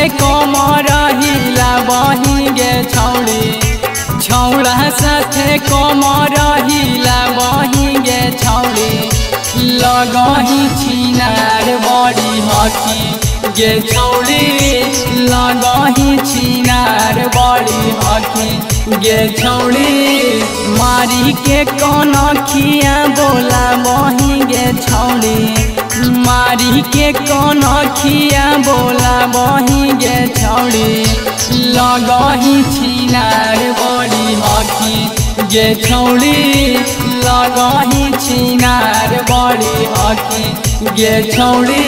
साथे कमर हिला बही गे छौड़ी छौड़ा साथे कमर हिला बही गे छौड़ी लगही छिनार बड़ी हकी गे छौड़ी लगही छिनार बड़ी हकी गे छौड़ी मारी के कनखिया बोला बही गे छौड़ी मारी के कनखिया बोला बही गे छौड़ी लगही छिनार बड़ी हकी गे छौड़ी लगही छिनार बड़ी हकी गे छौड़ी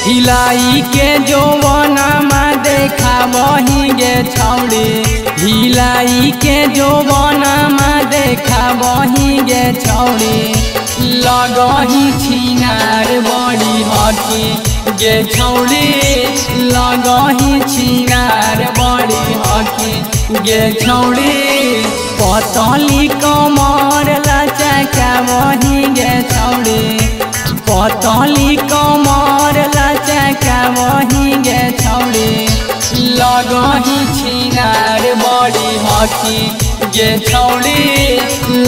हिलाई के जौवना में देखा बही गे छौड़ी हिलाई के जौवना में देखा बही गे छौड़ी लगही छिनार बड़ी हकी गे छौड़ी लगही छिनार बड़ी हकी गे छौड़ी पतली कमर लचका बही गे छौड़ी पतली कमर लचका बही गे छौड़ी लगही छिनार बड़ी हकी गे छौड़ी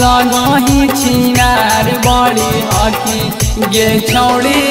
लगही छिनार बड़ी हकी गे छौड़ी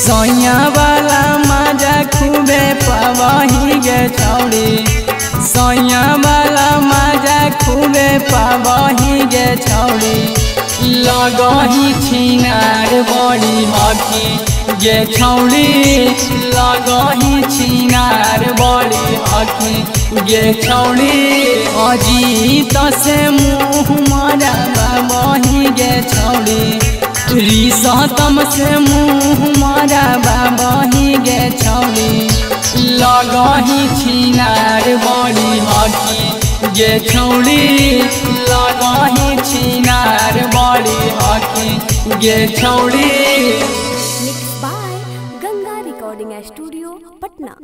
सैया वाला मजा खूबे पावही गे छौड़ी सैया वाला मजा खूबे पावही गे छौड़ी लगही छिनार बड़ी हकी गे छौड़ी लगही छिनार बड़ी हकी गे छौड़ी अजीत से मुँह मरा बही गे छौड़ी रिसतम से मुँह मरा बही गे छौड़ी लगही छिनार बड़ी हकी गे छौड़ी लगही छिनार बड़ी हकी गे छौड़ी। Mix by Ganga recording studio Patna.